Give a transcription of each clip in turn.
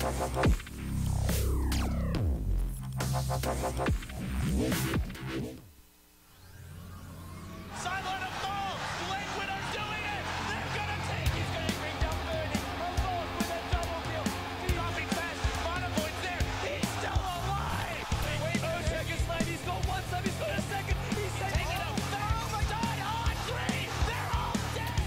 Silent of ball! Lakewood are doing it! They're gonna take! He's gonna bring down 30. Alone with a double kill. Dropping fast. Monovoid's there. He's still alive! Wait, check his line. He's going one side. He's going a second. He's taking it. Oh my god! On three! They're all dead!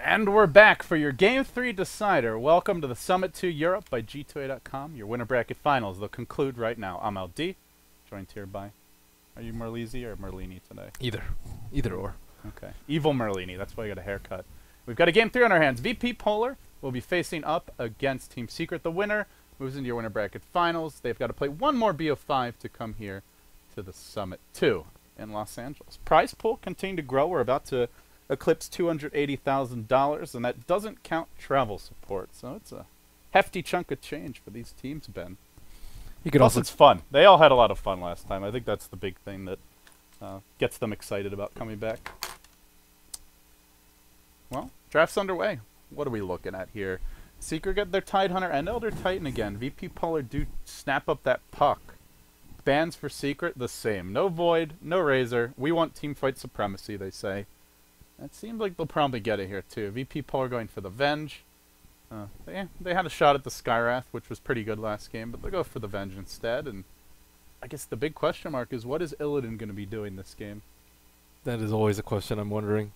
And we're back for your Game 3 decider. Welcome to the Summit 2 Europe by G2A.com. Your winner bracket finals. They'll conclude right now. I'm LD, joined here by... Are you Merlisi or Merlini today? Either. Either or. Okay. Evil Merlini. That's why you got a haircut. We've got a Game 3 on our hands. VPpolar will be facing up against Team Secret. The winner moves into your winner bracket finals. They've got to play one more BO5 to come here to the Summit 2 in Los Angeles. Prize pool continue to grow. We're about to eclipse $280,000, and that doesn't count travel support. So it's a hefty chunk of change for these teams, Ben. You could Plus, also it's fun. They all had a lot of fun last time. I think that's the big thing that gets them excited about coming back. Well, draft's underway. What are we looking at here? Secret get their Tidehunter and Elder Titan again. VPpolar do snap up that puck. Bans for Secret, the same. No Void, no Razor. We want teamfight supremacy, they say. It seems like they'll probably get it here, too. VPpolar going for the Venge. They had a shot at the Skywrath, which was pretty good last game, but they'll go for the Venge instead. And I guess the big question mark is, what is Illidan going to be doing this game? that is always a question I'm wondering.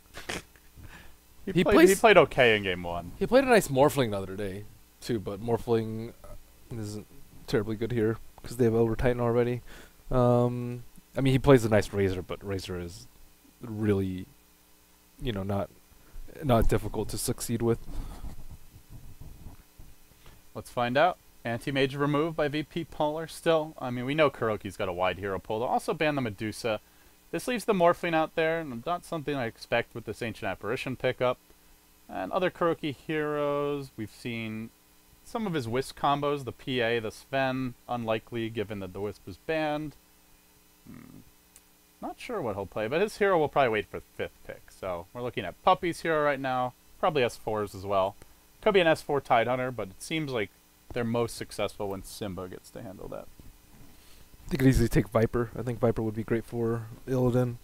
He played okay in game 1. He played a nice Morphling the other day, too, but Morphling isn't terribly good here because they have Elder Titan already. I mean, he plays a nice Razor, but Razor is really, you know, not difficult to succeed with. Let's find out. Anti-Mage removed by VPpolar. Still, I mean, we know Kuroki's got a wide hero pool. They'll also ban the Medusa. This leaves the Morphling out there, and not something I expect with this Ancient Apparition pickup. And other Kuroki heroes, we've seen some of his Wisp combos, the PA, the Sven, unlikely given that the Wisp was banned. Not sure what he'll play, but his hero will probably wait for the 5th pick. So we're looking at Puppy's hero right now, probably S4s as well. Could be an S4 Tidehunter, but it seems like they're most successful when Simba gets to handle that. They could easily take Viper. I think Viper would be great for Illidan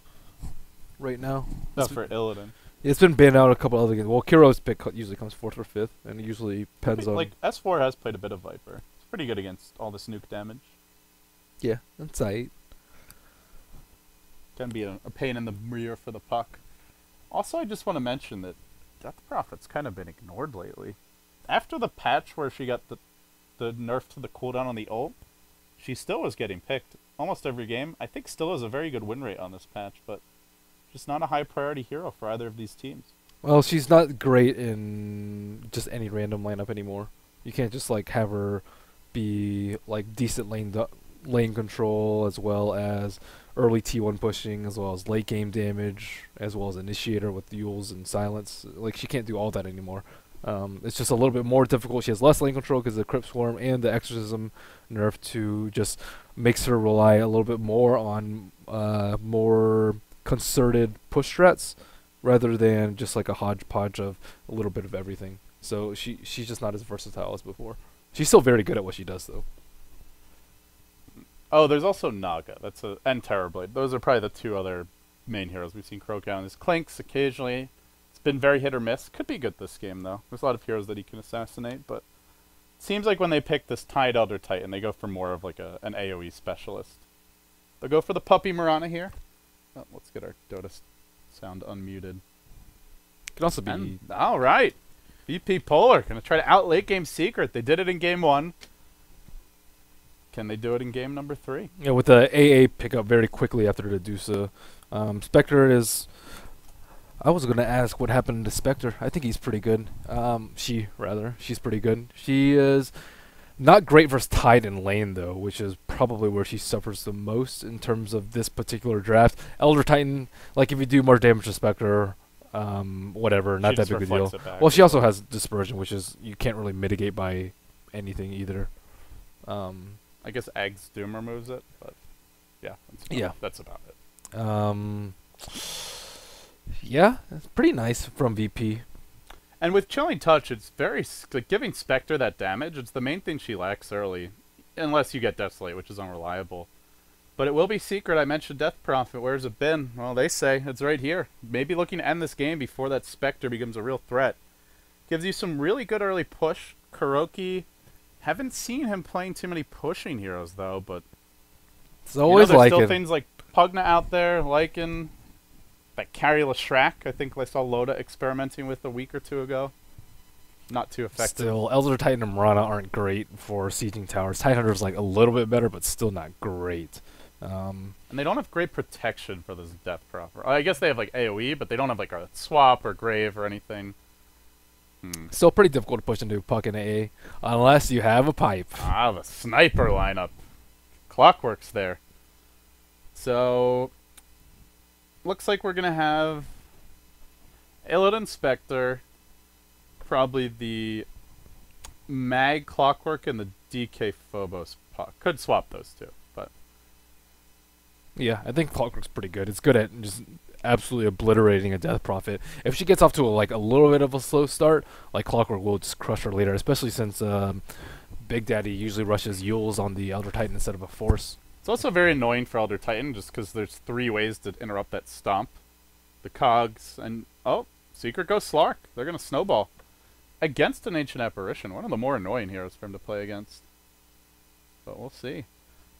right now. Not for Illidan. It's been banned out a couple other games. Well, Kiro's pick usually comes 4th or 5th, and it usually depends on... Like, S4 has played a bit of Viper. It's pretty good against all this nuke damage. Yeah, that's aight. Can be a pain in the rear for the puck. Also, I just want to mention that Death Prophet's kind of been ignored lately. After the patch where she got the nerf to the cooldown on the ult, she still was getting picked almost every game. I think still has a very good win rate on this patch, but just not a high priority hero for either of these teams. Well, she's not great in just any random lineup anymore. You can't just like have her be like decent lane control as well as early T1 pushing, as well as late game damage, as well as initiator with Yules and silence. Like, she can't do all that anymore. It's just a little bit more difficult. She has less lane control because of the Crypt Swarm and the Exorcism nerf to just makes her rely a little bit more on more concerted push threats rather than just like a hodgepodge of a little bit of everything. So she's just not as versatile as before. She's still very good at what she does, though. Oh, there's also Naga. And Terrorblade. Those are probably the two other main heroes we've seen Croak out. There's Clinks occasionally. It's been very hit or miss. Could be good this game, though. There's a lot of heroes that he can assassinate, but it seems like when they pick this Tide Elder Titan, they go for more of like an AoE specialist. They'll go for the Puppy Mirana here. Oh, let's get our Dota sound unmuted. Could also be... all right. VPpolar going to try to out late game Secret. They did it in game 1. Can they do it in game number 3? Yeah, with the AA pickup very quickly after the Medusa. Spectre is... I was going to ask what happened to Spectre. I think he's pretty good. She's pretty good. She is not great versus Tide in lane, though, which is probably where she suffers the most in terms of this particular draft. Elder Titan, like if you do more damage to Spectre, whatever, not that big a deal. Well, she also has Dispersion, which is you can't really mitigate by anything either. I guess Ag's Doom removes it, but yeah, that's about it. Yeah, it's pretty nice from VP. And with Chilling Touch, it's very like giving Spectre that damage. It's the main thing she lacks early, unless you get Desolate, which is unreliable. But it will be Secret. I mentioned Death Prophet. Where's it been? Well, they say it's right here. Maybe looking to end this game before that Spectre becomes a real threat. Gives you some really good early push. Kuroki, haven't seen him playing too many pushing heroes though, but It's always there's like still it. things like Pugna out there, Lycan, that carry Lashrak. I think I saw Loda experimenting with a week or two ago. Not too effective. Still, Elder Titan and Mirana aren't great for sieging towers. Tidehunter's like a little bit better, but still not great. And they don't have great protection for this Death Prophet. I guess they have like AoE, but they don't have like a swap or grave or anything. Still pretty difficult to push into Puck and AA, unless you have a pipe. Ah, the sniper lineup. Clockwork's there. So, looks like we're going to have Illidan Spectre, probably the Mag Clockwork and the DK Phobos Puck. Could swap those two, but Yeah, I think Clockwork's pretty good. It's good at just absolutely obliterating a Death Prophet. If she gets off to a little bit of a slow start, like Clockwork will just crush her later, especially since Big Daddy usually rushes Yules on the Elder Titan instead of a Force. it's also very annoying for Elder Titan just because there's 3 ways to interrupt that stomp. The cogs, and oh, Secret goes Slark. They're going to snowball. Against an Ancient Apparition. One of the more annoying heroes for him to play against. But we'll see.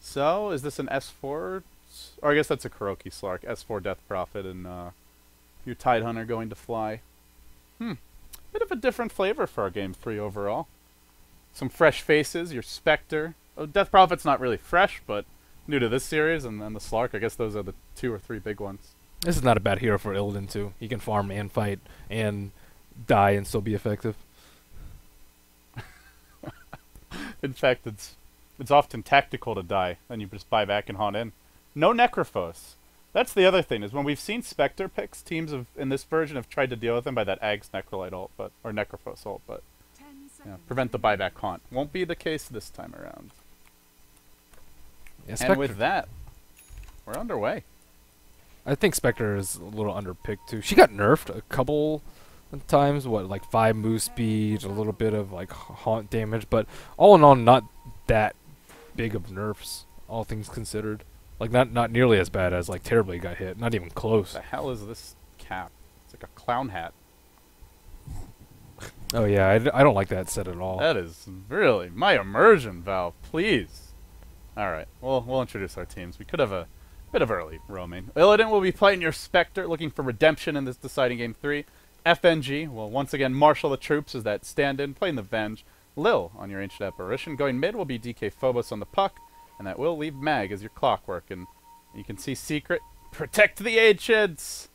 So, is this an S4? Or I guess that's a Kuroki Slark. S4 Death Prophet and your Tidehunter going to fly. Bit of a different flavor for our Game 3 overall. Some fresh faces. Your Spectre. Oh, Death Prophet's not really fresh, but new to this series. And then the Slark. I guess those are the 2 or 3 big ones. This is not a bad hero for Illidan too. He can farm and fight and die and still be effective. In fact, it's often tactical to die. Then you just buy back and haunt in. No Necrophos. That's the other thing, is when we've seen Spectre picks, teams in this version have tried to deal with him by that Ag's Necrolite ult, or Necrophos ult, but prevent the buyback haunt. Won't be the case this time around. Yeah, And with that, we're underway. I think Spectre is a little underpicked too. She got nerfed a couple times, like 5 move speed, a little bit of like haunt damage, but all in all, not that big of nerfs, all things considered. Like not nearly as bad as like Terribly got hit, not even close. What the hell is this cap? It's like a clown hat. Oh yeah, I don't like that set at all. That is really my immersion valve, please. All right, we'll introduce our teams. We could have a bit of early roaming. Illidan will be playing your Spectre, looking for redemption in this deciding Game 3. FNG will once again marshal the troops as that stand-in, playing the Venge. Lil on your Ancient Apparition. Going mid will be DK Phobos on the Puck, and that will leave Mag as your Clockwork. And you can see Secret, protect the Ancients!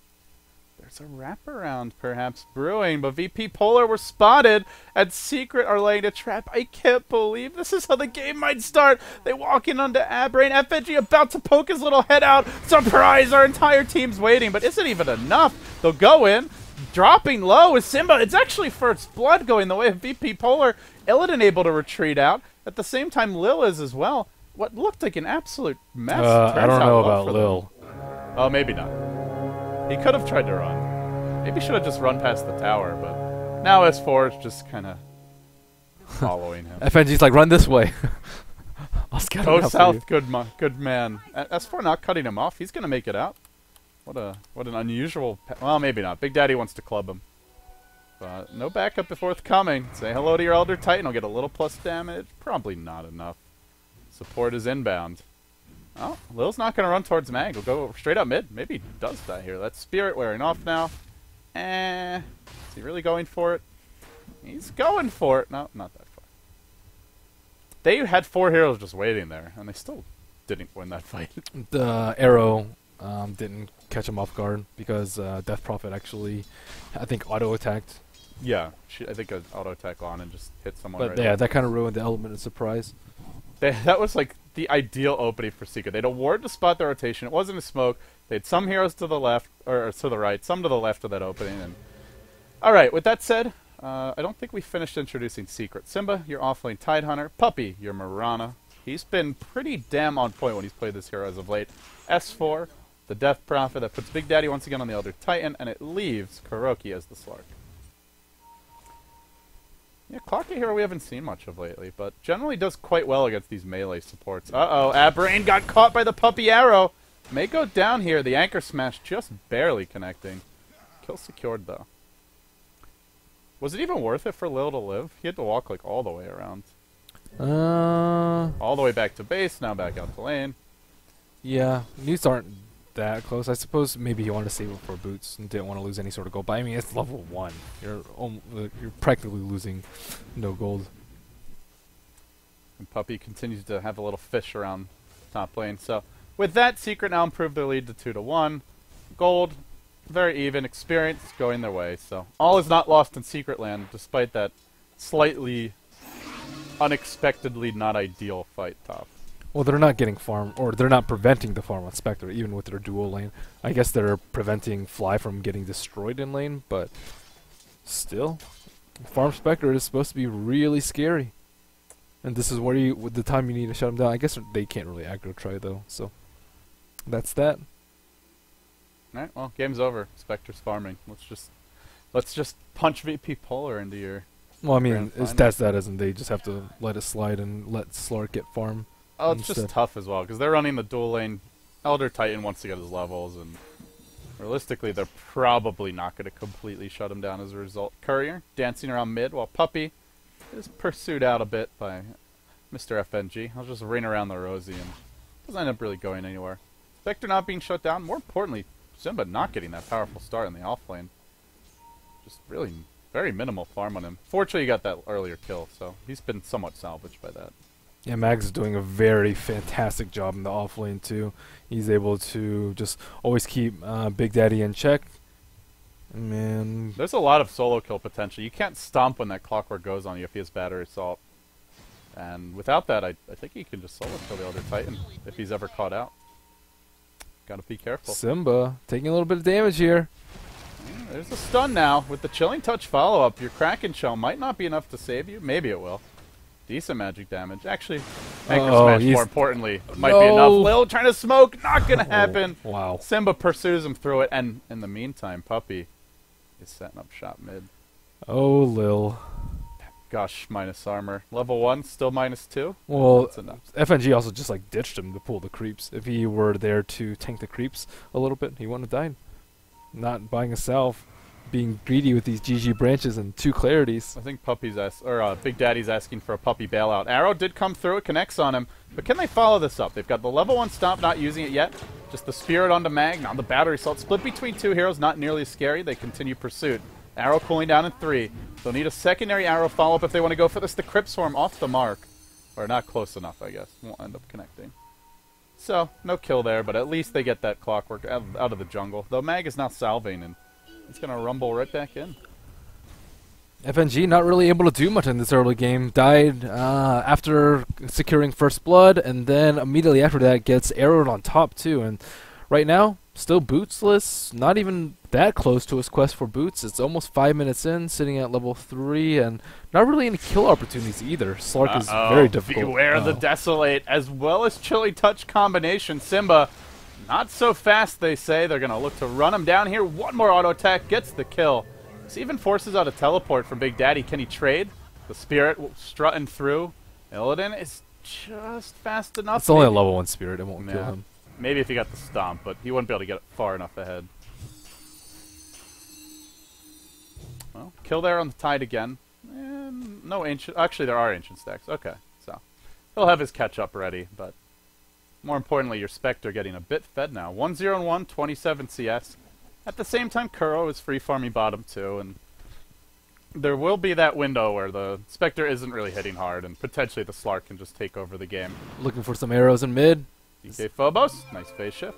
There's a wraparound perhaps brewing, but VPpolar were spotted, and Secret are laying a trap. I can't believe this is how the game might start. They walk in onto Abrain. FNG about to poke his little head out. Surprise! Our entire team's waiting, but isn't even enough. They'll go in, dropping low with Simba. It's actually First Blood going the way of VPpolar. Illidan able to retreat out. At the same time, Lil is as well. What looked like an absolute mess. I don't know about Lil. Oh, maybe not. He could have tried to run. Maybe should have just run past the tower, but now S4 is just kind of following him. FNG's like, run this way. I'll scout Go it out for south, you. good man. S4 not cutting him off. He's gonna make it out. What an unusual. Well, maybe not. Big Daddy wants to club him, but no backup forthcoming. Say hello to your Elder Titan. I'll get a little plus damage. Probably not enough. Support is inbound. Oh, Lil's not going to run towards Mag. He'll go straight up mid. Maybe he does die here. That's Spirit wearing off now. Is he really going for it? He's going for it. No, not that far. They had 4 heroes just waiting there, and they still didn't win that fight. The arrow didn't catch him off guard because Death Prophet actually, I think, auto-attacked. Yeah, I think an auto attack on and just hit someone But right yeah, there. that kind of ruined the element of surprise. That was like the ideal opening for Secret. They had a ward to spot the rotation. It wasn't a smoke. They had some heroes to the left, or to the right, some to the left of that opening. And all right, with that said, I don't think we finished introducing Secret. Simba, your offlane Tidehunter. Puppy, your Mirana. He's been pretty damn on point when he's played this hero as of late. S4, the Death Prophet. That puts Big Daddy once again on the Elder Titan, and it leaves Kuroki as the Slark. Yeah, Clocky Hero we haven't seen much of lately, but generally does quite well against these melee supports. Uh-oh, Abrain got caught by the Puppy Arrow. May go down here. The Anchor Smash just barely connecting. Kill secured, though. Was it even worth it for Lil to live? He had to walk, like, all the way around. All the way back to base, now back out to lane. Yeah, newts aren't that close. I suppose maybe he wanted to save it for boots and didn't want to lose any sort of gold. But I mean, it's level 1. You're practically losing no gold. And Puppy continues to have a little fish around top lane. So with that, Secret now improved their lead to 2-1. Gold, very even. Experience going their way. So all is not lost in Secret Land, despite that slightly unexpectedly not ideal fight top. Well, they're not getting farm, or they're not preventing the farm on Spectre, even with their dual lane. I guess they're preventing Fly from getting destroyed in lane, but still, farm Spectre is supposed to be really scary. And this is where with the time you need to shut them down. I guess they can't really aggro try though, so that's that. Alright, well, game's over. Spectre's farming. Let's just punch VPpolar into your. Well, I mean, that's that, isn't they just have to let it slide and let Slark get farm. Oh, it's just tough as well, because they're running the dual lane. Elder Titan wants to get his levels, and realistically, they're probably not going to completely shut him down as a result. Courier dancing around mid, while Puppy is pursued out a bit by Mr. FNG. I'll just ring around the Rosie, and doesn't end up really going anywhere. Spectre not being shut down. More importantly, Simba not getting that powerful start in the off lane. Just really very minimal farm on him. Fortunately, he got that earlier kill, so he's been somewhat salvaged by that. Yeah, Mags is doing a very fantastic job in the off lane too. He's able to just always keep Big Daddy in check. Man, there's a lot of solo kill potential. You can't stomp when that Clockwork goes on you if he has Battery Assault. And without that, I think he can just solo kill the Elder Titan if he's ever caught out. Gotta be careful. Simba taking a little bit of damage here. Yeah, there's a stun now. With the Chilling Touch follow-up, your Kraken Shell might not be enough to save you. Maybe it will. Decent magic damage. Actually, Anchor Smash, more importantly, might be enough. Lil trying to smoke. Not going to happen. Wow. Simba pursues him through it. And in the meantime, Puppy is setting up shop mid. Oh, Lil. Gosh, minus armor. Level 1, still -2. Well, that's enough. FNG also just like ditched him to pull the creeps. If he were there to tank the creeps a little bit, he wouldn't have died. Not buying a salve. Being greedy with these GG branches and 2 clarities. I think Big Daddy's asking for a Puppy bailout. Arrow did come through, it connects on him, but can they follow this up? They've got the level 1 stomp, not using it yet. Just the Spirit onto Mag, now the Battery Assault. Split between 2 heroes, not nearly as scary. They continue pursuit. Arrow cooling down in 3. They'll need a secondary arrow follow-up if they want to go for this. The Crypt Swarm off the mark. Or not close enough, I guess. Won't end up connecting. So, no kill there, but at least they get that Clockwork out of the jungle. Though Mag is now salving, and it's going to rumble right back in. FNG not really able to do much in this early game. Died after securing first blood, and then immediately after that gets arrowed on top too. And right now, still bootsless. Not even that close to his quest for boots. It's almost 5 minutes in, sitting at level 3, and not really any kill opportunities either. Slark is very difficult. Beware the Desolate, as well as Chilling Touch combination. Simba, not so fast, they say. They're going to look to run him down here. One more auto attack, gets the kill. This even forces out a teleport from Big Daddy. Can he trade? The Spirit strutting through. Illidan is just fast enough. It's only a level 1 Spirit. It won't kill him. Maybe if he got the stomp, but he wouldn't be able to get it far enough ahead. Well, kill there on the Tide again. And no ancient. Actually, there are ancient stacks. Okay, so he'll have his catch up ready, but more importantly, your Spectre getting a bit fed now. 1-0-1, 27 CS. At the same time, Kuro is free farming bottom too, and there will be that window where the Spectre isn't really hitting hard, and potentially the Slark can just take over the game. Looking for some arrows in mid. DK Phobos, nice phase shift.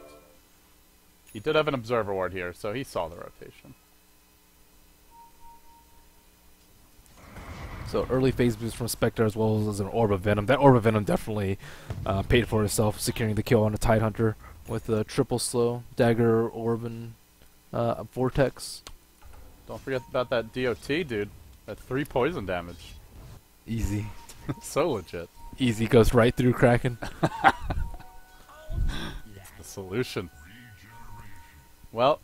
He did have an Observer Ward here, so he saw the rotation. So early phase boost from Spectre as well as an Orb of Venom. That Orb of Venom definitely paid for itself, securing the kill on a Tide Hunter with a triple slow, Dagger, Orb, and Vortex. Don't forget about that DOT, dude. That 3 poison damage. Easy. So legit. Easy, goes right through Kraken. The solution. Well,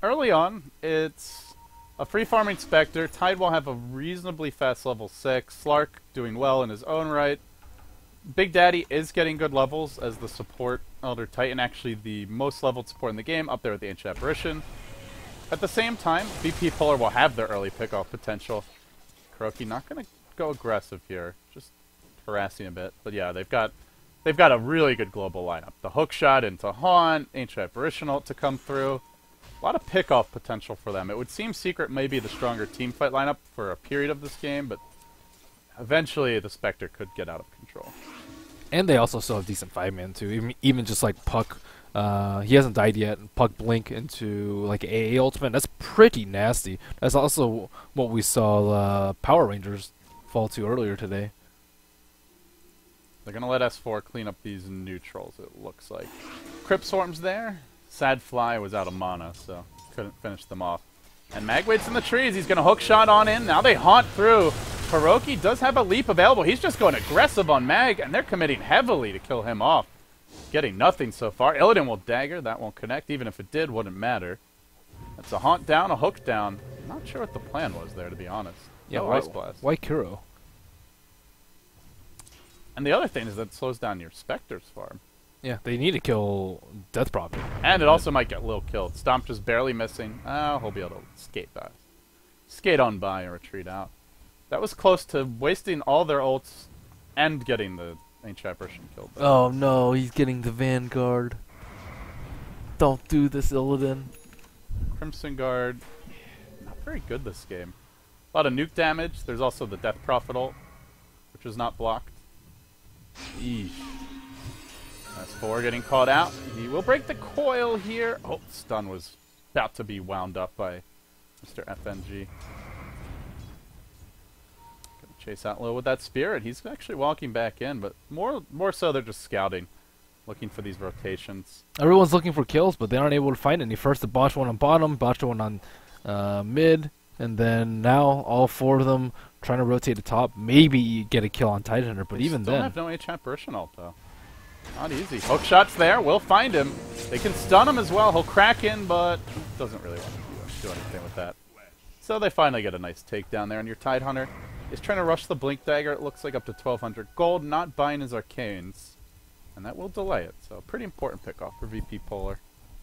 early on, it's a free farming Spectre. Tide will have a reasonably fast level 6. Slark doing well in his own right. Big Daddy is getting good levels as the support Elder Titan, actually the most leveled support in the game, up there with the Ancient Apparition. At the same time, VPpolar will have their early pickoff potential. KuroKy not going to go aggressive here, just harassing a bit. But yeah, they've got a really good global lineup. The hook shot into Haunt, Ancient Apparition ult to come through. A lot of pickoff potential for them. It would seem Secret may be the stronger teamfight lineup for a period of this game, but eventually the Spectre could get out of control. And they also still have decent 5-man too. Even just like Puck, he hasn't died yet. Puck blink into like AA ultimate. That's pretty nasty. That's also what we saw Power Rangers fall to earlier today. They're gonna let S4 clean up these neutrals. It looks like Crypt Swarm's there. Sad Fly was out of mana, so couldn't finish them off. And Mag waits in the trees. He's gonna hook shot on in. Now they haunt through. KuroKy does have a leap available. He's just going aggressive on Mag, and they're committing heavily to kill him off. Getting nothing so far. Illidan will dagger. That won't connect. Even if it did, wouldn't matter. That's a haunt down, a hook down. Not sure what the plan was there, to be honest. Yeah, no Ice Blast. Why Kuro? And the other thing is that it slows down your Spectre's farm. Yeah, they need to kill Death Prophet. And it also might get Lil killed. Stomp just barely missing. Oh, he'll be able to skate by. Skate on by and retreat out. That was close to wasting all their ults and getting the Ancient Apparition killed. Oh no, he's getting the Vanguard. Don't do this, Illidan. Crimson Guard, not very good this game. A lot of nuke damage. There's also the Death Prophet ult, which is not blocked. Eesh. S4 getting caught out. He will break the coil here. Oh, stun was about to be wound up by Mr. FNG. Chase out low with that Spirit. He's actually walking back in, but more so they're just scouting, looking for these rotations. Everyone's looking for kills, but they aren't able to find any. First, the botched one on bottom, botched one on mid, and then now all 4 of them trying to rotate the top. Maybe get a kill on Tidehunter, but even then... They have no Ancient Apparition ult, though. Not easy. Hook shot's there. We'll find him. They can stun him as well. He'll crack in, but doesn't really want to do anything with that. So they finally get a nice takedown there, and your Tidehunter is trying to rush the Blink Dagger. It looks like up to 1,200 gold, not buying his Arcanes. And that will delay it. So pretty important pickoff for VPpolar.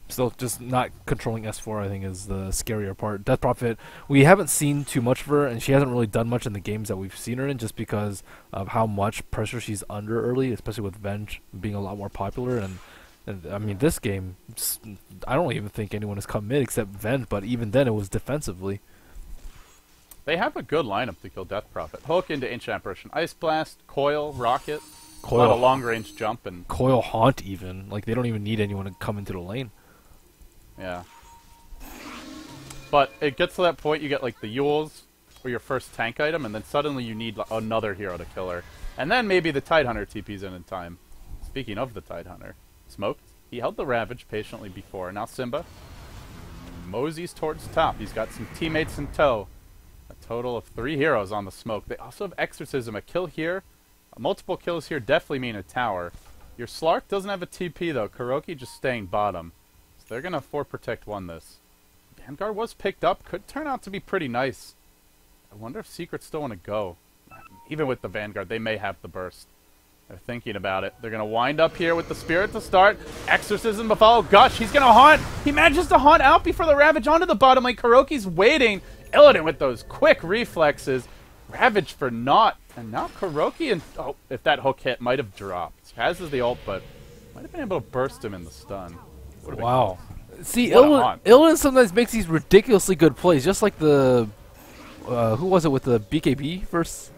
Still, just not controlling S4, I think, is the scarier part. Death Prophet, we haven't seen too much of her, and she hasn't really done much in the games that we've seen her in, just because of how much pressure she's under early, especially with Venge being a lot more popular. And I mean, this game, I don't even think anyone has come mid except Venge, but even then it was defensively. They have a good lineup to kill Death Prophet. Hook into Ancient Apparition, Ice Blast, Coil, Rocket. Coil, a lot of long-range jump and Coil Haunt even. Like, they don't even need anyone to come into the lane. Yeah. But it gets to that point, you get like the Yules or your first tank item, and then suddenly you need another hero to kill her. And then maybe the Tidehunter TP's in time. Speaking of the Tidehunter, smoked. He held the Ravage patiently before. Now Simba moseys towards top. He's got some teammates in tow. A total of 3 heroes on the smoke. They also have Exorcism. A kill here. Multiple kills here definitely mean a tower. Your Slark doesn't have a TP though. KuroKy just staying bottom. So they're going to 4 Protect 1 this. Vanguard was picked up. Could turn out to be pretty nice. I wonder if Secret still want to go. Even with the Vanguard, they may have the burst. They're thinking about it. They're going to wind up here with the Spirit to start. Exorcism to follow. Gush, he's going to haunt. He manages to haunt out before the Ravage onto the bottom lane. KuroKy's waiting. Illidan with those quick reflexes. Ravage for naught. And now KuroKy, and oh, if that hook hit, might have dropped. Has the ult, but might have been able to burst him in the stun. Wow. See, Illidan sometimes makes these ridiculously good plays, just like the... who was it with the BKB versus...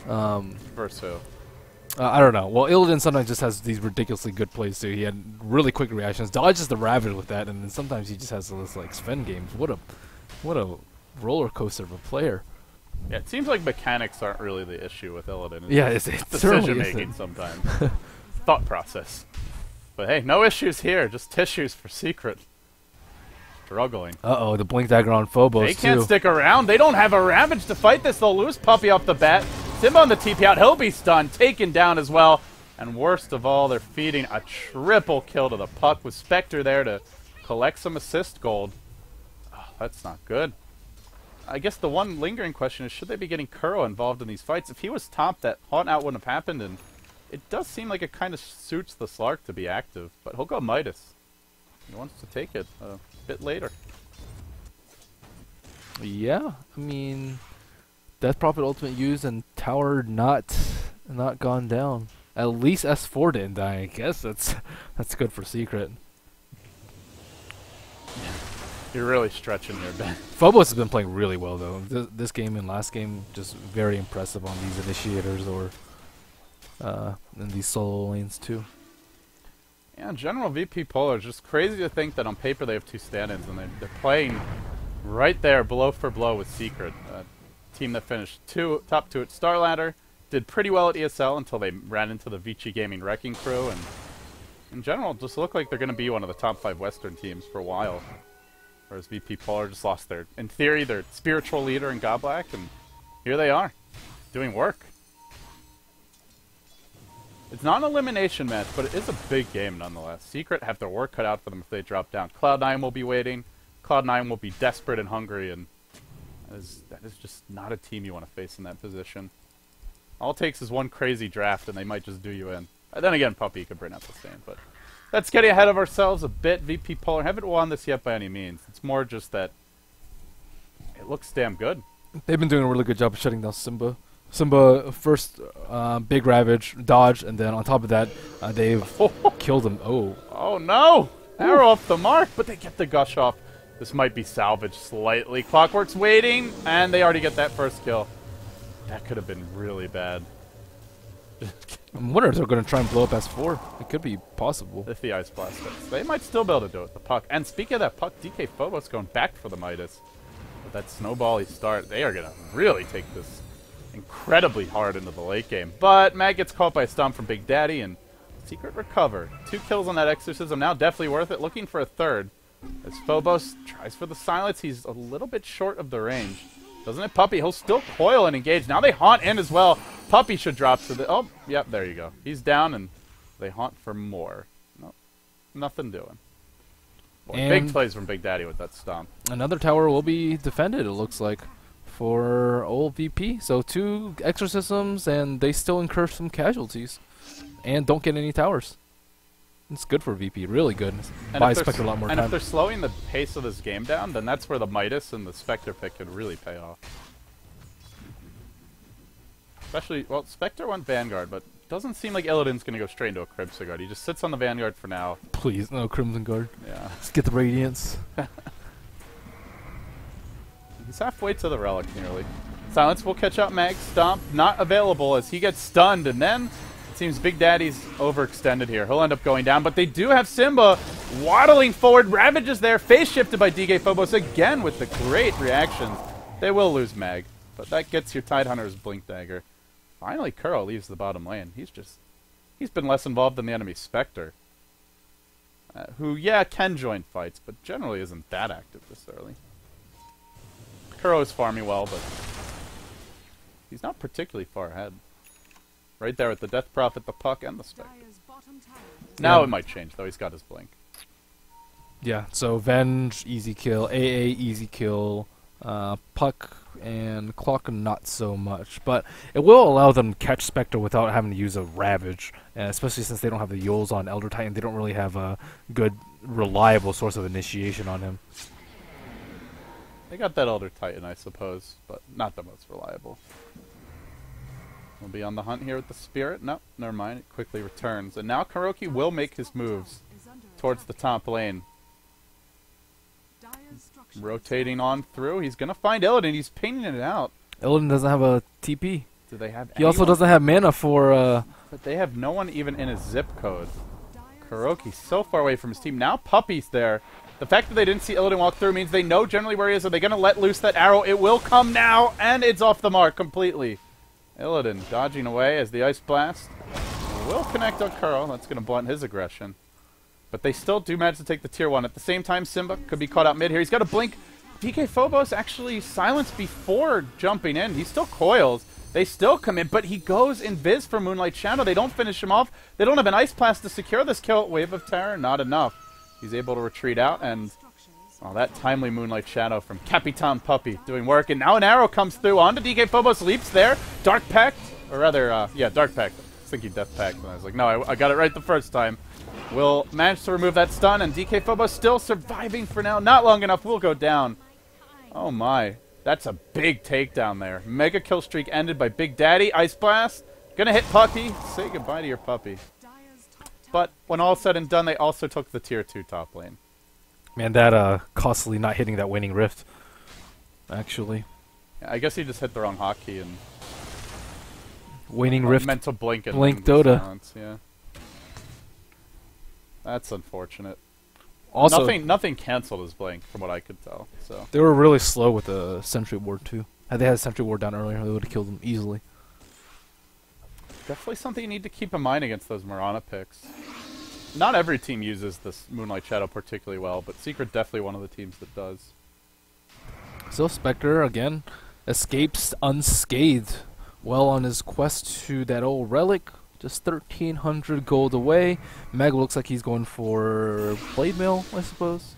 Versus who? I don't know. Well, Illidan sometimes just has these ridiculously good plays too. He had really quick reactions, dodges the Ravage with that, and then sometimes he just has those like Sven games. What a roller coaster of a player. Yeah, it seems like mechanics aren't really the issue with Illidan. Yeah, it's decision making sometimes. Thought process. But hey, no issues here. Just tissues for Secret. Struggling. Uh-oh, the Blink Dagger on Phobos, They can't stick around. They don't have a Ravage to fight this. They'll lose Puppy off the bat. Simba on the TP out. He'll be stunned. Taken down as well. And worst of all, they're feeding a triple kill to the puck with Spectre there to collect some assist gold. Oh, that's not good. I guess the one lingering question is, should they be getting Kuro involved in these fights? If he was top, that haunt out wouldn't have happened, and it does seem like it kind of suits the Slark to be active. But he'll go Midas. He wants to take it a bit later. Yeah, I mean, Death Prophet ultimate used and tower not gone down. At least S4 didn't die. I guess that's good for Secret. You're really stretching here, Ben. Phobos has been playing really well though. This game and last game just very impressive on these initiators or in these solo lanes too. Yeah, in general, VPpolar is just crazy to think that on paper they have two stand-ins and they're playing right there, blow for blow with Secret. A team that finished top two at Star Ladder, did pretty well at ESL until they ran into the Vici Gaming Wrecking Crew, and in general, just look like they're going to be one of the top 5 Western teams for a while. Whereas VPpolar just lost their, in theory, their spiritual leader in Godblack, and here they are, doing work. It's not an elimination match, but it is a big game nonetheless. Secret have their work cut out for them if they drop down. Cloud9 will be waiting. Cloud9 will be desperate and hungry, and that is just not a team you want to face in that position. All it takes is one crazy draft, and they might just do you in. And then again, Puppy could bring out the same, but that's getting ahead of ourselves a bit. VPpolar haven't won this yet by any means. It's more just that it looks damn good. They've been doing a really good job of shutting down Simba. Simba first big Ravage, dodge, and then on top of that, they've killed him. Oh no! Arrow off the mark, but they get the gush off. This might be salvaged slightly. Clockwork's waiting, and they already get that first kill. That could have been really bad. I'm wondering if they're going to try and blow up S4. It could be possible. If the Ice Blast hits. They might still be able to do it with the puck. And speaking of that puck, DK Phobos going back for the Midas. With that snowbally start, they are going to really take this incredibly hard into the late game. But Mag gets caught by a stomp from Big Daddy, and Secret recover. 2 kills on that Exorcism, now definitely worth it. Looking for a third. As Phobos tries for the silence, he's a little bit short of the range. Doesn't it, Puppy? He'll still coil and engage. Now they haunt in as well. Puppy should drop to the... Oh, yep, there you go. He's down, and they haunt for more. Nope, nothing doing. Boy, big plays from Big Daddy with that stomp. Another tower will be defended, it looks like, for old VP. So 2 exorcisms, and they still incur some casualties. And don't get any towers. It's good for VP, really good. Buys Spectre a lot more time. And if they're slowing the pace of this game down, then that's where the Midas and the Spectre pick could really pay off. Especially, well, Spectre went Vanguard, but doesn't seem like Illidan's going to go straight into a Crimson Guard. He just sits on the Vanguard for now. Please, no Crimson Guard. Yeah. Let's get the Radiance. He's halfway to the Relic, nearly. Silence will catch up Mag. Stomp, not available as he gets stunned, and then it seems Big Daddy's overextended here. He'll end up going down, but they do have Simba waddling forward. Ravage is there, face shifted by DK Phobos again with the great reactions. They will lose Mag, but that gets your Tidehunter's Blink Dagger. Finally, Kuro leaves the bottom lane. He's been less involved than the enemy Spectre, who, yeah, can join fights, but generally isn't that active this early. Kuro is farming well, but he's not particularly far ahead. Right there with the Death Prophet, the Puck, and the Spectre. Now it might change, though. He's got his Blink. Yeah, so Venge, easy kill. AA, easy kill. Puck and Clock, not so much. But it will allow them to catch Spectre without having to use a Ravage. Especially since they don't have the Yols on Elder Titan. They don't really have a good, reliable source of initiation on him. They got that Elder Titan, I suppose, but not the most reliable. We'll be on the hunt here with the Spirit. No, never mind. It quickly returns. And now Kuroki will make his moves towards the top lane. Rotating on through. He's going to find Illidan. He's pinging it out. Illidan doesn't have a TP. Do they have He also doesn't have mana for... But they have no one even in his zip code. Kuroki's so far away from his team. Now Puppy's there. The fact that they didn't see Illidan walk through means they know generally where he is. Are they going to let loose that arrow? It will come now, and it's off the mark completely. Illidan dodging away as the Ice Blast will connect on Kuro. That's going to blunt his aggression. But they still do manage to take the tier 1. At the same time, Simba could be caught out mid here. He's got a blink. DK Phobos actually silenced before jumping in. He still coils. They still come in, but he goes invis for Moonlight Shadow. They don't finish him off. They don't have an Ice Blast to secure this kill. Wave of Terror, not enough. He's able to retreat out, and that timely Moonlight Shadow from Capitan Puppy doing work. And now an arrow comes through onto DK Phobos, leaps there. Dark Pact, or rather, yeah, Dark Pact. I was thinking Death Pact, and I was like, no, I got it right the first time. Will manage to remove that stun, and DK Phobos still surviving for now. Not long enough, will go down. Oh my. That's a big takedown there. Mega kill streak ended by Big Daddy. Ice Blast. Gonna hit Puppy. Say goodbye to your puppy. But when all said and done, they also took the tier 2 top lane. Man, that costly not hitting that waning rift. Actually. Yeah, I guess he just hit the wrong hotkey and waning rift. Meant to blink and blink Dota. Silence, yeah. That's unfortunate. Also, nothing canceled his blink from what I could tell. So they were really slow with the Sentry Ward too. Had they had Sentry Ward down earlier, they would have killed them easily. Definitely something you need to keep in mind against those Mirana picks. Not every team uses this Moonlight Shadow particularly well, but Secret definitely one of the teams that does. So Spectre again escapes unscathed, well on his quest to that old relic. Just 1,300 gold away. Meg looks like he's going for Blade Mail, I suppose.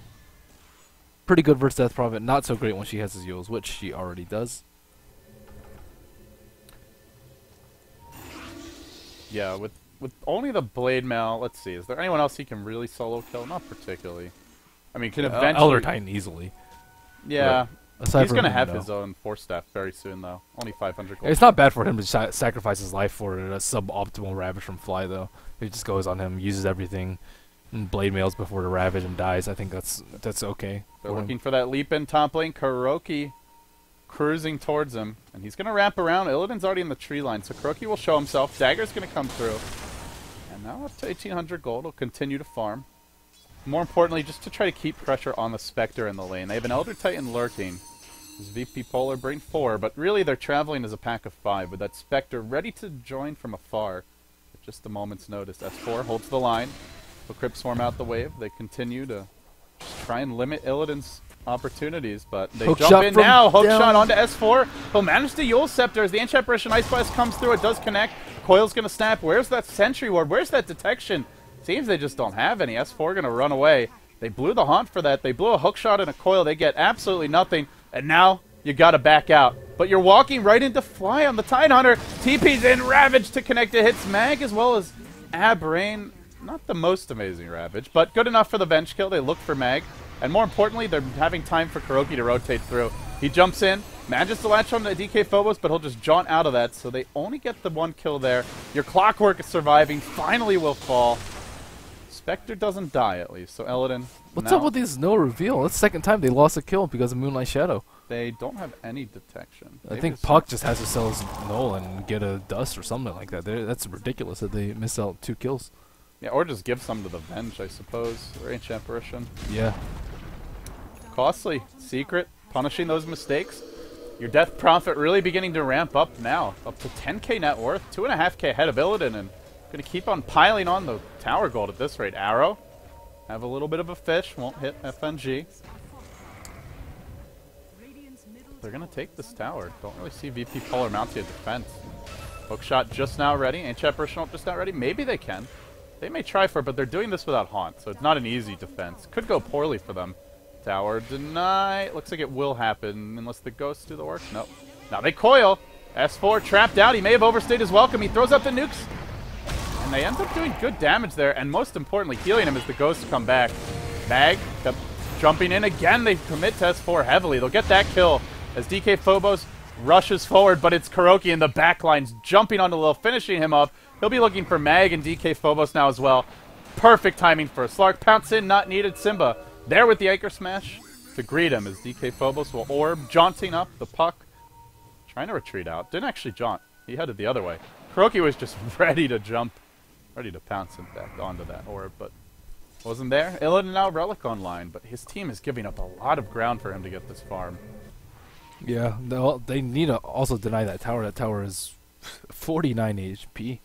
Pretty good versus Death Prophet. Not so great when she has his Eels, which she already does. Yeah, with only the Blade Mail, let's see. Is there anyone else he can really solo kill? Not particularly. I mean, can eventually... Elder Titan easily. Yeah. Aside He's from going to him, have though. his own Force Staff very soon, though. Only 500 gold. It's not bad for him to sacrifice his life for a suboptimal Ravage from Fly, though. He just goes on him, uses everything, and Blade Mails before the Ravage and dies. I think that's okay. They're looking for that leap in top lane. Kuroki cruising towards him, and he's going to wrap around. Illidan's already in the tree line, so Kuroki will show himself. Dagger's going to come through. And now up to 1,800 gold. He'll continue to farm. More importantly, just to try to keep pressure on the Spectre in the lane. They have an Elder Titan lurking. This VPpolar bring 4, but really they're traveling as a pack of 5 with that Spectre ready to join from afar at just a moment's notice. S4 holds the line. The Crypt swarm out the wave. They continue to just try and limit Illidan's opportunities, but they jump in now. Hook shot onto S4. He'll manage the Yule Scepter as the Enchant Apparition Ice Blast comes through. It does connect. Coil's going to snap. Where's that Sentry Ward? Where's that detection? Seems they just don't have any. S4 going to run away. They blew the Haunt for that. They blew a hook shot and a coil. They get absolutely nothing. And now you got to back out. But you're walking right into Fly on the Tidehunter. TP's in. Ravage to connect. It hits Mag as well as Abrain. Not the most amazing Ravage, but good enough for the bench kill. They look for Mag. And more importantly, they're having time for Kuroki to rotate through. He jumps in, manages to latch on to DK Phobos, but he'll just jaunt out of that. So they only get the 1 kill there. Your Clockwork is surviving. Finally will fall. Spectre doesn't die, at least. So Illidan... What's up with these no reveal? That's the second time they lost a kill because of Moonlight Shadow. They don't have any detection. I think Puck just has to sell his null and get a dust or something like that. That's ridiculous that they miss out 2 kills. Yeah, or just give some to the Venge, I suppose. Or Ancient Apparition. Yeah. Costly. Secret. Punishing those mistakes. Your Death Prophet really beginning to ramp up now. Up to 10k net worth. 2.5k ahead of Illidan. And going to keep on piling on the tower gold at this rate. Arrow. Have a little bit of a fish. Won't hit FNG. They're going to take this tower. Don't really see VPpolar mounting a defense. Hookshot just now ready. Ancient Apparition just not ready. Maybe they can. They may try for it, but they're doing this without Haunt, so it's not an easy defense. Could go poorly for them. Tower deny. Looks like it will happen unless the ghosts do the work. Nope. Now they coil. S4 trapped out. He may have overstayed his welcome. He throws up the nukes. And they end up doing good damage there, and most importantly, healing him as the ghosts come back. Mag jumping in again. They commit to S4 heavily. They'll get that kill as DK Phobos rushes forward, but it's Kuroki in the backlines jumping onto Lil, finishing him up. He'll be looking for Mag and DK Phobos now as well. Perfect timing for a Slark. Pounce in, not needed. Simba there with the Anchor Smash to greet him as DK Phobos will orb, jaunting up the Puck. Trying to retreat out. Didn't actually jaunt. He headed the other way. Kuroki was just ready to jump. Ready to pounce him back onto that orb, but wasn't there. Illidan now Relic online, but his team is giving up a lot of ground for him to get this farm. Yeah, they need to also deny that tower. That tower is 49 HP.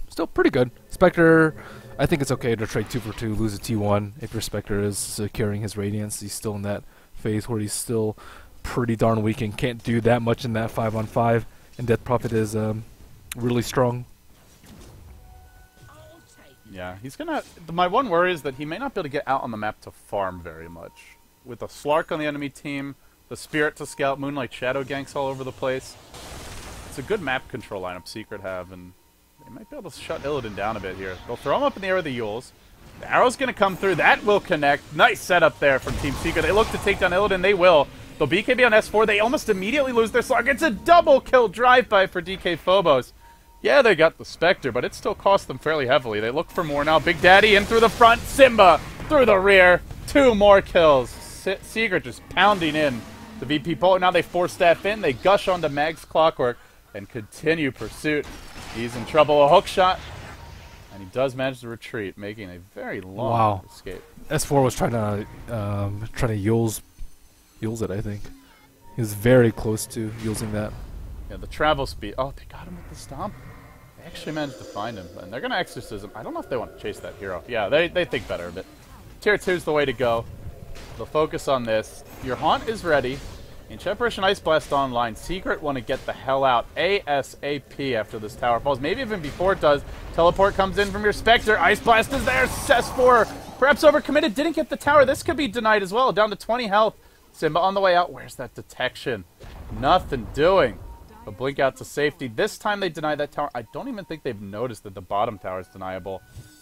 Still pretty good. Spectre, I think it's okay to trade 2 for 2, lose a T1 if your Spectre is securing his Radiance. He's still in that phase where he's still pretty darn weak and can't do that much in that 5-on-5. and Death Prophet is really strong. Yeah, he's gonna... My one worry is that he may not be able to get out on the map to farm very much. With a Slark on the enemy team, the Spirit to scout, Moonlight Shadow ganks all over the place. It's a good map control lineup Secret have, and they might be able to shut Illidan down a bit here. They'll throw him up in the air with the Yules. The arrow's gonna come through. That will connect. Nice setup there from Team Secret. They look to take down Illidan. They will. They'll BKB on S4. They almost immediately lose their Slark. It's a double kill drive-by for DK Phobos. Yeah, they got the Spectre, but it still cost them fairly heavily. They look for more now. Big Daddy in through the front. Simba through the rear. 2 more kills. Secret just pounding in the VPpolar. Now they force staff in. They gush onto Mag's Clockwork and continue pursuit. He's in trouble. A hook shot. And he does manage to retreat, making a very long escape. S4 was trying to Yules it, I think. He was very close to using that. Yeah, the travel speed. Oh, they got him with the stomp. They actually managed to find him. And they're going to Exorcism. I don't know if they want to chase that hero. Yeah, they think better of it. Tier 2 is the way to go. They'll focus on this. Your Haunt is ready. Intemperation Ice Blast online. Secret want to get the hell out ASAP after this tower falls. Maybe even before it does. Teleport comes in from your Spectre. Ice Blast is there. S4 perhaps overcommitted. Didn't get the tower. This could be denied as well. Down to 20 health. Simba on the way out. Where's that detection? Nothing doing. A blink out to safety. This time they deny that tower. I don't even think they've noticed that the bottom tower is deniable.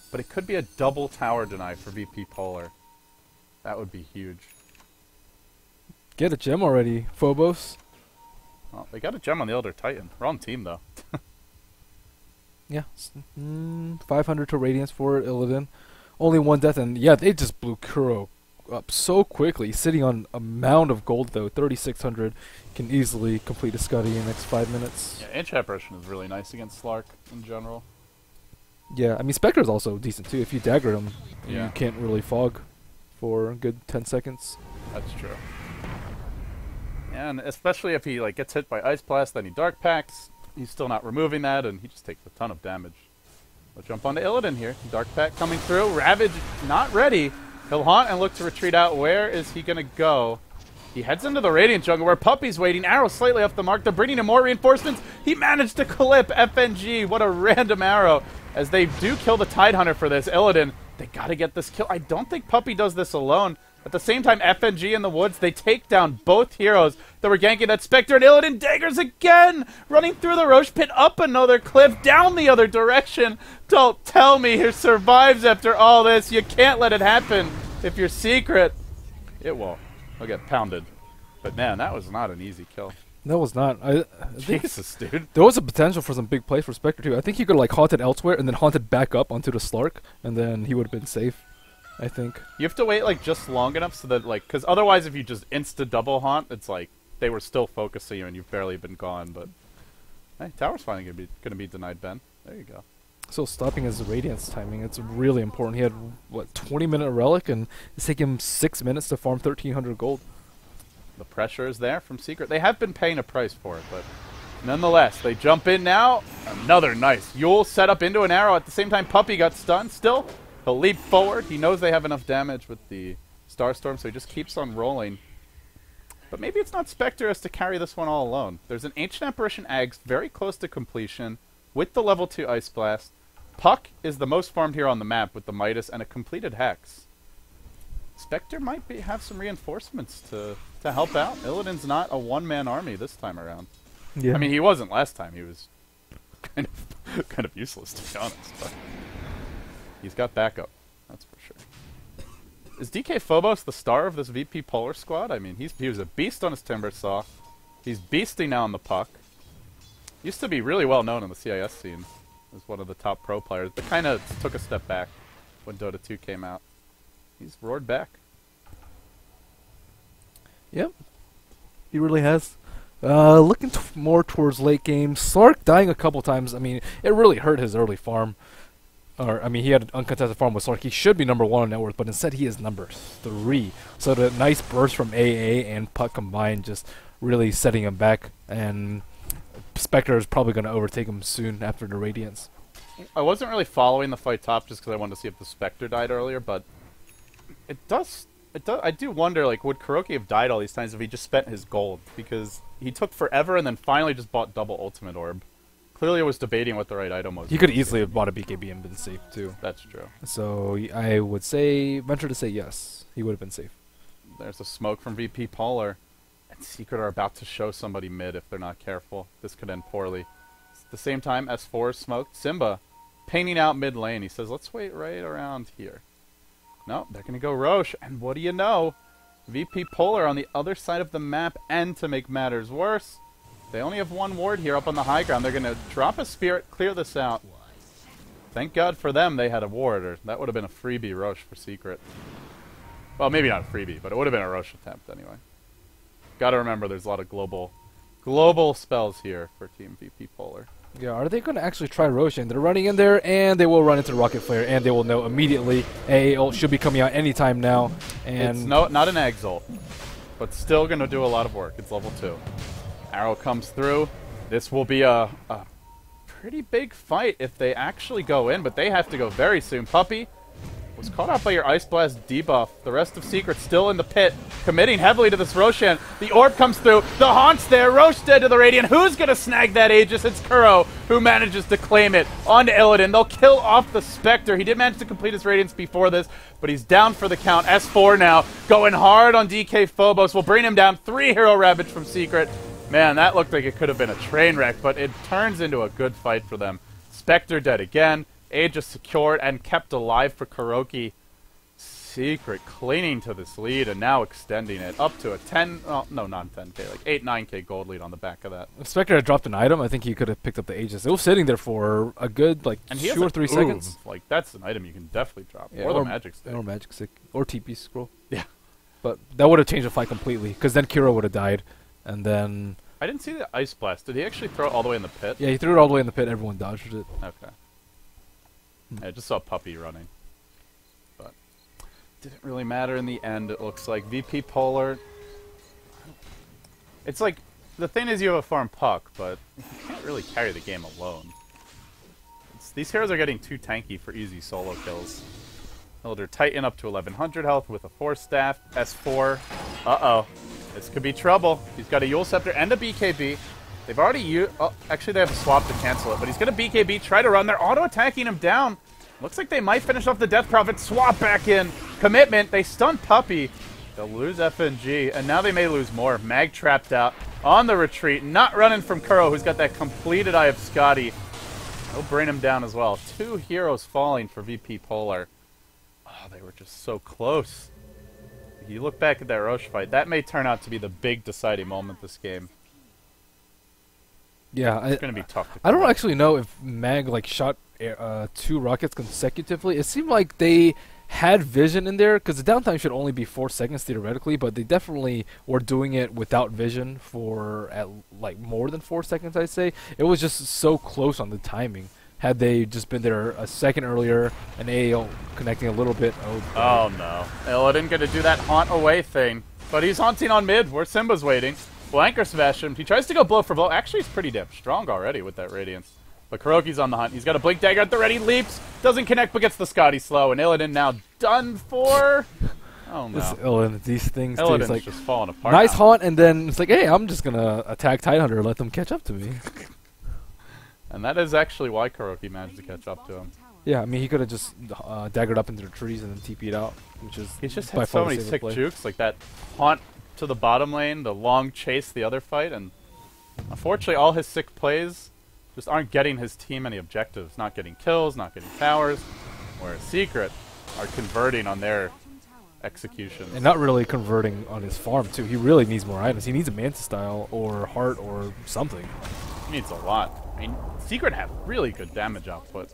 But it could be a double tower deny for VPpolar. That would be huge. Get a gem already, Phobos. Well, they got a gem on the Elder Titan. Wrong team, though. Yeah. 500 to Radiance for Illidan. Only 1 death, and yeah, they just blew Kuro up so quickly. Sitting on a mound of gold, though. 3,600. Can easily complete a Scuddy in the next 5 minutes. Yeah, Intemperation is really nice against Slark in general. Yeah, I mean, Spectre is also decent, too. If you dagger him, yeah, you can't really fog for a good 10 seconds. That's true. Yeah, and especially if he gets hit by Ice Blast, then he Dark Packs. He's still not removing that, and he just takes a ton of damage. We'll jump onto Illidan here. Dark Pack coming through. Ravage not ready. He'll haunt and look to retreat out. Where is he going to go? He heads into the Radiant jungle where Puppy's waiting. Arrow slightly off the mark. They're bringing him more reinforcements. He managed to clip FNG. What a random arrow. As they do kill the Tidehunter for this. Illidan, they got to get this kill. I don't think Puppy does this alone. At the same time, FNG in the woods, they take down both heroes that were ganking that Spectre, and Illidan daggers again! Running through the Roche pit, up another cliff, down the other direction. Don't tell me he survives after all this. You can't let it happen. If you're Secret, it won't. He'll get pounded. But man, that was not an easy kill. That was not. I think Jesus, dude. there was a potential for some big plays for Spectre, too. I think he could haunt it elsewhere and then haunt it back up onto the Slark, and then he would have been safe. I think. You have to wait just long enough so that because otherwise if you just insta-double haunt, it's they were still focusing you and you've barely been gone, but hey, tower's finally gonna be denied, Ben. There you go. So stopping his Radiance timing, it's really important. He had, 20-minute Relic, and it's taking him 6 minutes to farm 1,300 gold. The pressure is there from Secret. They have been paying a price for it, but nonetheless, they jump in now. Another nice Yule set up into an arrow. At the same time, Puppy got stunned. Still, he'll leap forward. He knows they have enough damage with the Starstorm, so he just keeps on rolling. But maybe it's not Spectre as to carry this one all alone. There's an Ancient Apparition Ags very close to completion with the level 2 Ice Blast. Puck is the most farmed here on the map with the Midas and a completed Hex. Spectre might have some reinforcements to help out. Illidan's not a one-man army this time around. Yeah. I mean, he wasn't last time. He was kind of useless, to be honest. But he's got backup, that's for sure. Is DK Phobos the star of this VPpolar squad? I mean, he was a beast on his Timbersaw. He's beasting now on the Puck. Used to be really well known in the CIS scene as one of the top pro players, but kind of took a step back when Dota 2 came out. He's roared back. Yep. He really has. Looking more towards late game. Slark dying a couple times. I mean, it really hurt his early farm. I mean, he had an uncontested farm with Slark. He should be number 1 on net worth, but instead he is number 3. So the nice burst from AA and Puck combined just really setting him back. And Spectre is probably going to overtake him soon after the Radiance. I wasn't really following the fight top just because I wanted to see if the Spectre died earlier, but it does I do wonder, like, would Kuroki have died all these times if he just spent his gold? Because he took forever and then finally just bought double ultimate orb. Clearly was debating what the right item was. He could easily have bought a BKB and been safe too. That's true. So I would say, venture to say yes, he would have been safe. There's a smoke from VPpolar. And Secret are about to show somebody mid if they're not careful. This could end poorly. At the same time, S4 is smoked. Simba painting out mid lane. He says, let's wait right around here. No, they're going to go Roche. And what do you know? VPpolar on the other side of the map. And to make matters worse, they only have one ward here up on the high ground. They're going to drop a spirit, clear this out. Thank God for them they had a ward, or that would have been a freebie Roche for Secret. Well, maybe not a freebie, but it would have been a Roche attempt anyway. Gotta remember there's a lot of global spells here for Team VPpolar. Yeah, are they going to actually try Roshan? They're running in there, and they will run into Rocket Flare, and they will know immediately. AA ult should be coming out anytime now. And it's not an Eggs ult, but still going to do a lot of work. It's level 2. Arrow comes through. This will be a pretty big fight if they actually go in, but they have to go very soon. Puppy was caught out by your Ice Blast debuff. The rest of Secret still in the pit, committing heavily to this Roshan. The orb comes through. The Haunt's there. Roche dead to the Radiant. Who's going to snag that Aegis? It's Kuro who manages to claim it on Illidan. They'll kill off the Spectre. He did manage to complete his Radiance before this, but he's down for the count. S4 now going hard on DK Phobos. Will bring him down. 3 hero Ravage from Secret. Man, that looked like it could have been a train wreck, but it turns into a good fight for them. Spectre dead again. Aegis secured and kept alive for Kuroki. Secret clinging to this lead and now extending it up to a 10, oh, no, not 10k, like 8, 9k gold lead on the back of that. If Spectre had dropped an item, I think he could have picked up the Aegis. It was sitting there for a good, like, and 2 or 3 seconds. Like, that's an item you can definitely drop. Yeah, or the Magic Stick. Or Magic Stick. Or TP Scroll. Yeah. But that would have changed the fight completely, because then Kiro would have died, and then... I didn't see the Ice Blast. Did he actually throw it all the way in the pit? Yeah, he threw it all the way in the pit. Everyone dodged it. Okay. I just saw Puppy running. But didn't really matter in the end, it looks like. VPpolar... It's like, the thing is you have a farm Puck, but you can't really carry the game alone. These heroes are getting too tanky for easy solo kills. Elder Titan up to 1100 health with a Force Staff. S4. Uh-oh. This could be trouble. He's got a Yule Scepter and a BKB. They've already used... Oh, actually, they have a swap to cancel it. But he's going to BKB, try to run. They're auto-attacking him down. Looks like they might finish off the Death Prophet. Swap back in. Commitment. They stun Puppy. They'll lose FNG. And now they may lose more. Mag trapped out on the retreat. Not running from Kuro, who's got that completed Eye of Scotty. They'll bring him down as well. 2 heroes falling for VPpolar. Oh, they were just so close. You look back at that Roche fight, that may turn out to be the big deciding moment this game. Yeah, it's going to be tough to I don't actually know if Mag like shot 2 rockets consecutively. It seemed like they had vision in there, because the downtime should only be 4 seconds theoretically, but they definitely were doing it without vision for like more than 4 seconds, I'd say. It was just so close on the timing. Had they just been there a second earlier, and AAL connecting a little bit. Oh no. Illidan gonna do that haunt away thing. But he's haunting on mid, where Simba's waiting. Blanker smash him. He tries to go blow for blow. Actually, he's pretty damn strong already with that Radiance. But Kuroki's on the hunt. He's got a Blink Dagger at the ready. Leaps. Doesn't connect, but gets the Scotty slow. And Illidan now done for... Oh no. Illidan, these things, Illidan's it's like, just falling apart nice now. haunt, and then it's like, hey, I'm just gonna attack Tidehunter and let them catch up to me. And that is actually why Kuroki managed to catch up to him. Yeah, I mean, he could have just daggered up into the trees and then TP'd out, which is He's just by had far so the many safer sick play. jukes, like that haunt to the bottom lane, the long chase the other fight, and unfortunately all his sick plays just aren't getting his team any objectives. Not getting kills, not getting towers, whereas Secret are converting on their executions. And not really converting on his farm, too. He really needs more items. He needs a Manta Style or Heart or something. He needs a lot. I mean, Secret have really good damage output.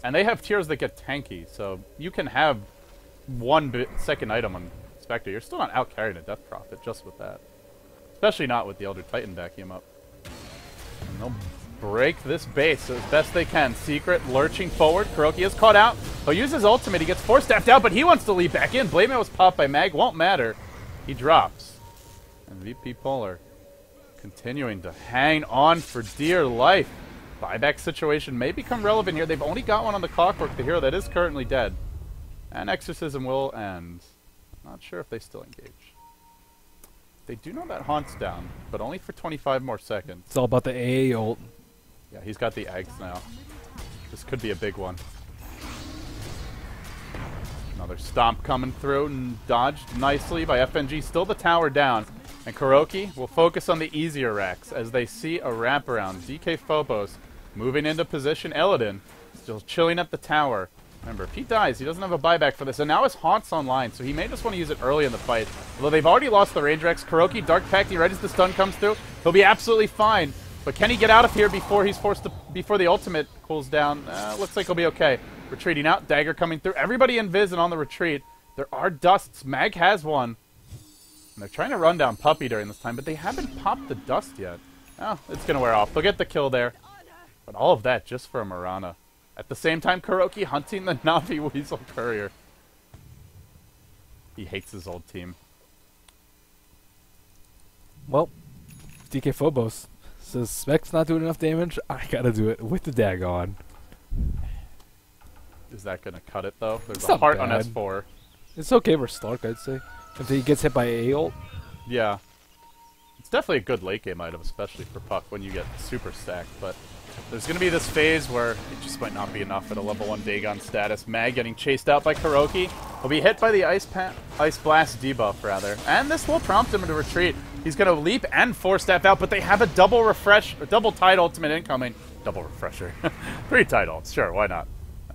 And they have tiers that get tanky, so you can have 1 second item on Spectre. You're still not out-carrying a Death Prophet just with that. Especially not with the Elder Titan backing him up. And they'll break this base as best they can. Secret lurching forward. Kuroki is caught out. He'll use his ultimate. He gets Force-staffed out, but he wants to leap back in. Blade Mail was popped by Mag. Won't matter. He drops. And VPpolar continuing to hang on for dear life. Buyback situation may become relevant here. They've only got one on the Clockwork, the hero that is currently dead. And Exorcism will end. Not sure if they still engage. They do know that Haunt's down, but only for 25 more seconds. It's all about the AA ult. Yeah, he's got the eggs now. This could be a big one. Another stomp coming through and dodged nicely by FNG. Still the tower down. And Kuroki will focus on the easier racks as they see a wraparound. DK Phobos moving into position. Illidan still chilling at the tower. Remember, if he dies, he doesn't have a buyback for this. And now his Haunt's online, so he may just want to use it early in the fight. Although they've already lost the range Rex. Kuroki, Dark Pact, right as the stun comes through. He'll be absolutely fine. But can he get out of here before he's forced to, before the ultimate cools down? Looks like he'll be okay. Retreating out, Dagger coming through. Everybody invis and on the retreat. There are dusts. Mag has one. And they're trying to run down Puppy during this time, but they haven't popped the dust yet. Oh, it's going to wear off. They'll get the kill there. But all of that just for a Mirana. At the same time, Kuroki hunting the Navi Weasel Courier. He hates his old team. Well, DK Phobos says Spec's not doing enough damage. I gotta do it with the Dagon. Is that going to cut it, though? There's It's a not heart on bad. S4. It's okay for Stark, I'd say. If he gets hit by AA ult. Yeah. It's definitely a good late game item, especially for Puck when you get super stacked, but there's going to be this phase where it just might not be enough at a level 1 Dagon status. Mag getting chased out by Kuroki. He'll be hit by the Ice Blast debuff, rather. And this will prompt him to retreat. He's going to leap and Force Staff out, but they have a double refresh, or double tide ultimate incoming. Double refresher. 3 tide ults, sure, why not?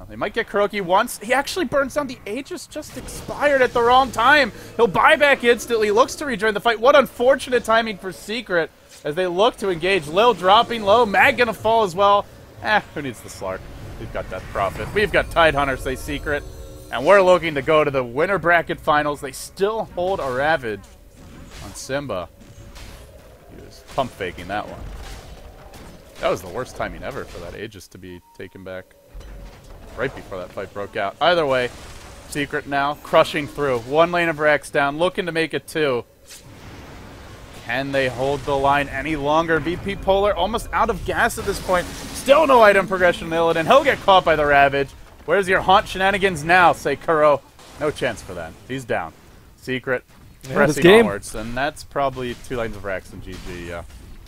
They might get Kuroki once. He actually burns down. The Aegis just expired at the wrong time. He'll buy back instantly. Looks to rejoin the fight. What unfortunate timing for Secret as they look to engage. Lil dropping low. Mag gonna fall as well. Who needs the Slark? We've got Death Prophet. We've got Tidehunter, say Secret. And we're looking to go to the winner bracket finals. They still hold a Ravage on Simba. He was pump faking that one. That was the worst timing ever for that Aegis to be taken back. Right before that fight broke out. Either way, Secret now crushing through. 1 lane of Rex down, looking to make it 2. Can they hold the line any longer? VPpolar almost out of gas at this point. Still no item progression in Illidan. He'll get caught by the Ravage. Where's your Haunt shenanigans now, say Kuro? No chance for that. He's down. Secret pressing onwards. And that's probably 2 lanes of Rex and GG, yeah.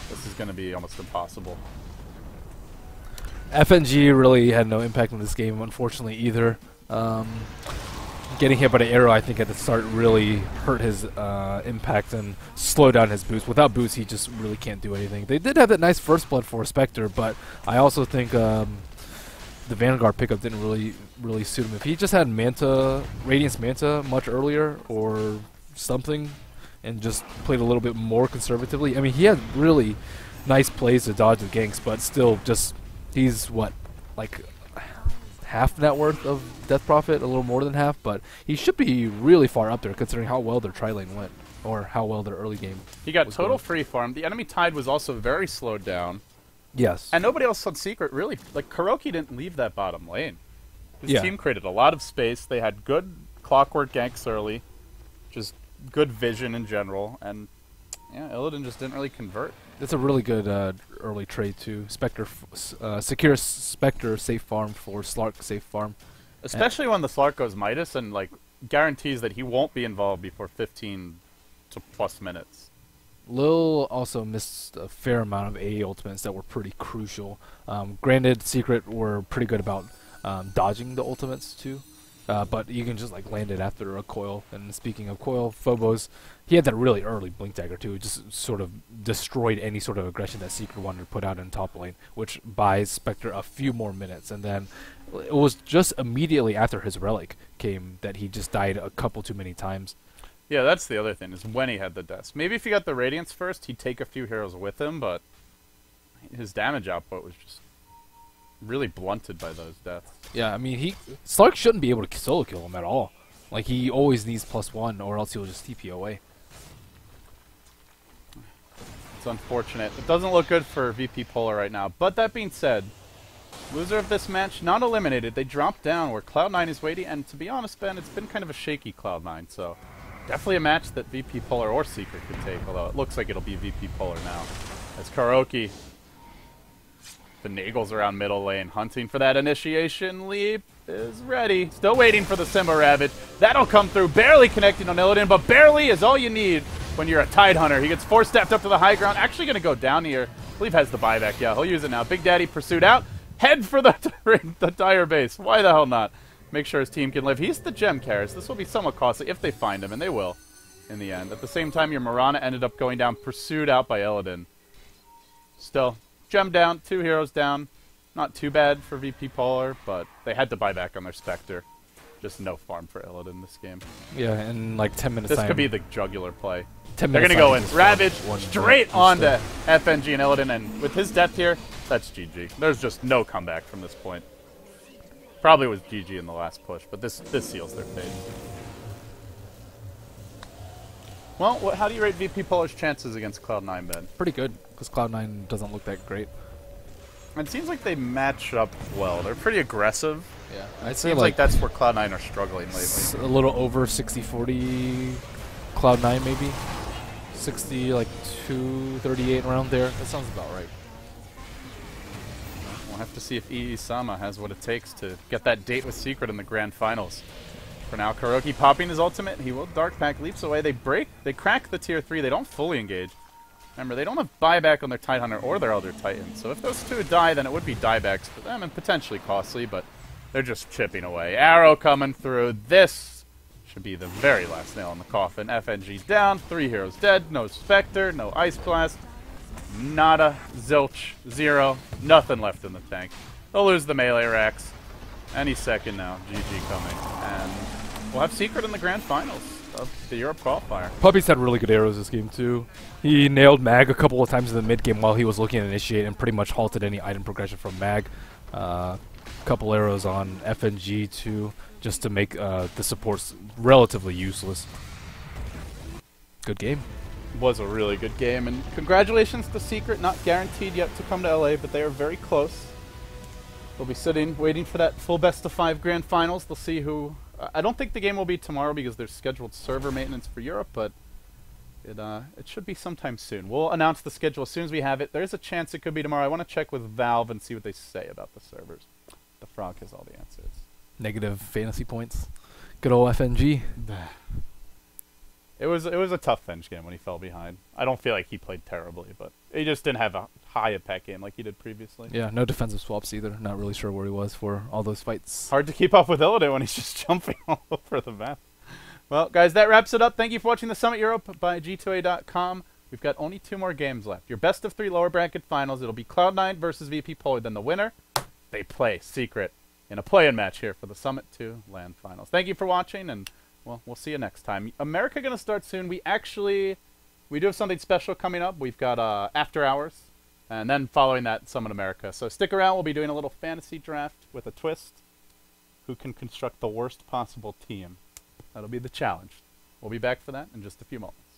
This is going to be almost impossible. FNG really had no impact on this game, unfortunately, either. Getting hit by the arrow, I think, at the start really hurt his impact and slowed down his boost. Without boost, he just really can't do anything. They did have that nice first blood for Spectre, but I also think the Vanguard pickup didn't really suit him. If he just had Manta, Radiance Manta much earlier or something and just played a little bit more conservatively, I mean, he had really nice plays to dodge the ganks, but still just... He's, what, like half net worth of Death Prophet, a little more than half, but he should be really far up there considering how well their tri-lane went, or how well their early game He got total free farm. The enemy tide was also very slowed down. Yes. And nobody else on Secret really, like Kuroki didn't leave that bottom lane. His team created a lot of space. They had good clockwork ganks early, just good vision in general, and yeah, Illidan just didn't really convert. That's a really good early trade too. Spectre, secure Spectre safe farm for Slark safe farm. Especially when the Slark goes Midas and like guarantees that he won't be involved before 15 to plus minutes. Lil also missed a fair amount of AA ultimates that were pretty crucial. Granted, Secret were pretty good about dodging the ultimates too. But you can just like land it after a coil. And speaking of coil, Phobos, he had that really early Blink Dagger too. It just sort of destroyed any sort of aggression that Secret wanted to put out in top lane, which buys Spectre a few more minutes. And then it was just immediately after his Relic came that he just died a couple too many times. Yeah, that's the other thing, is when he had the deaths. Maybe if he got the Radiance first, he'd take a few heroes with him, but his damage output was just really blunted by those deaths. Yeah, I mean, Slark shouldn't be able to solo kill him at all. Like, he always needs +1, or else he'll just TP away. It's unfortunate. It doesn't look good for VPpolar right now. But that being said, loser of this match, not eliminated. They dropped down where Cloud9 is waiting, and to be honest, Ben, it's been kind of a shaky Cloud9, so definitely a match that VPpolar or Secret could take, although it looks like it'll be VPpolar now. As Kuroki finagles around middle lane, hunting for that initiation leap, is ready. Still waiting for the Simba Ravage. That'll come through. Barely connecting on Illidan, but barely is all you need when you're a Tide Hunter. He gets 4-stepped up to the high ground. Actually going to go down here. I believe has the buyback. Yeah, he'll use it now. Big Daddy pursued out. Head for the tire base. Why the hell not? Make sure his team can live. He's the gem carrier. This will be somewhat costly if they find him, and they will in the end. At the same time, your Mirana ended up going down, pursued out by Illidan. Still, gem down, 2 heroes down. Not too bad for VPpolar, but they had to buy back on their Spectre. Just no farm for Illidan this game. Yeah, in like 10 minutes This time. could be the jugular play. 10 They're minutes going to go time, in. just Ravage one straight one onto FNG and Illidan, and with his death here, that's GG. There's just no comeback from this point. Probably was GG in the last push, but this seals their fate. Well, how do you rate VPpolar's chances against Cloud9, Ben? Pretty good, because Cloud9 doesn't look that great. It seems like they match up well. They're pretty aggressive. Yeah, It seems like that's where Cloud9 are struggling lately. A little over 60-40 Cloud9 maybe. 60, like 238 around there. That sounds about right. We'll have to see if Sama has what it takes to get that date with Secret in the grand finals. For now, Kuroki popping his ultimate. He will Dark Pack, leaps away. They crack the tier 3. They don't fully engage. Remember, they don't have buyback on their Tide Hunter or their Elder Titan. So if those two die, then it would be diebacks for them and potentially costly, but they're just chipping away. Arrow coming through. This should be the very last nail in the coffin. FNG down, 3 heroes dead, no Spectre, no Ice Blast, nada, zilch, 0, nothing left in the tank. They'll lose the melee racks any second now. GG coming. And we'll have Secret in the grand finals of the Europe qualifier. Puppy's had really good arrows this game too. He nailed Mag a couple of times in the mid game while he was looking at initiate and pretty much halted any item progression from Mag. Couple arrows on FNG too, just to make the supports relatively useless. Good game. Was a really good game, and congratulations to Secret. Not guaranteed yet to come to LA, but they are very close. They'll be sitting, waiting for that full best-of-5 grand finals. They'll see who... I don't think the game will be tomorrow because there's scheduled server maintenance for Europe, but it should be sometime soon. We'll announce the schedule as soon as we have it. There's a chance it could be tomorrow. I want to check with Valve and see what they say about the servers. The Frog has all the answers. Negative fantasy points. Good old FNG. It was a tough bench game when he fell behind. I don't feel like he played terribly, but he just didn't have a high impact game like he did previously. Yeah, no defensive swaps either. Not really sure where he was for all those fights. Hard to keep up with Illidan when he's just jumping all over the map. Well, guys, that wraps it up. Thank you for watching the Summit Europe by G2A.com. We've got only 2 more games left. Your best of 3 lower bracket finals. It'll be Cloud9 versus VPpolar. Then the winner, they play Secret in a play-in match here for the Summit 2 LAN finals. Thank you for watching, and well, we'll see you next time. America going to start soon. We do have something special coming up. We've got After Hours, and then following that, Summit America. So stick around. We'll be doing a little fantasy draft with a twist. Who can construct the worst possible team? That'll be the challenge. We'll be back for that in just a few moments.